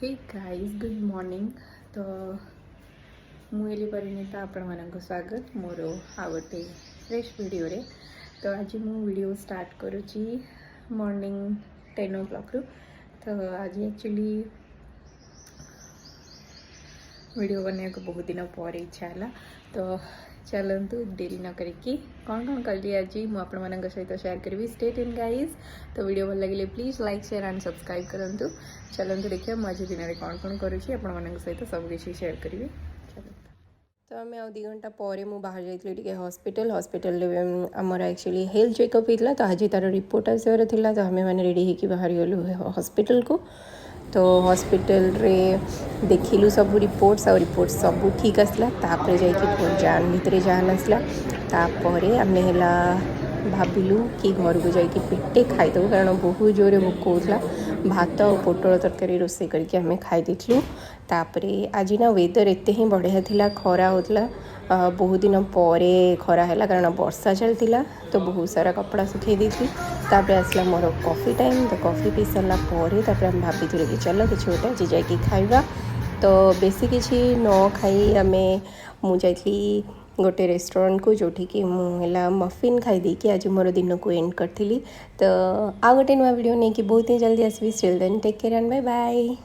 Hey guys good morning. तो मुझे परिणीता आपण स्वागत मोर आ गए फ्रेश वीडियो रे। तो आज मु वीडियो स्टार्ट करुच्ची मॉर्निंग 10 o'clock रु। तो आज एक्चुअली वीडियो बनने को बहुत दिन पर इच्छा है। तो चलतु डेरी न करी कौन कौन कली आज मुझे सहित शेयर करी। Stay tune guys. तो वीडियो भल लगे please like share and subscribe करूँ। चलतु देखिए मुझे दिन में कौन कौन करुँची आपण सहित सबकि शेयर करी। तो आम आ 2 घंटा पर बाहर जाइए हॉस्पिटल आमर एक्चुअली हेल्थ चेकअप होता। तो आज तार रिपोर्ट आसवर था। तो आम मैंने रेडी होकर बाहर गलु हॉस्पिटल को। तो हॉस्पिटल रे देखिलु सब रिपोर्ट्स और रिपोर्ट सब ठीक आसला। तापर जाइए जान भितर जान आसला। तापर आम भाविलु कि घर को जाइए पेटे खाईदेबू कारण बहुत जोरे भोक होता। भात और पोटल तरकारी रोषे करके आम खाईदेलु। तापर आज ना वेदर एते ही बढ़िया थिला, खरा होता। बहुत दिन पर खरा है कारण वर्षा चलता। तो बहुत सारा कपड़ा सुखे दी। तापर आसला मोर कॉफ़ी टाइम। तो कॉफ़ी पी सारा पर आम भाभी कि चल कि गोटे आज जाकि खाइबा। तो बेसी किसी न खाई आम मुझे गोटे रेस्टोरेंट को जोठी कि मुला मफिन खाई कि आज मोर दिन को एंड करी। तो आ गोटे नुआ वीडियो नहीं कि बहुत ही जल्दी आसबि। Still then take care and bye bye.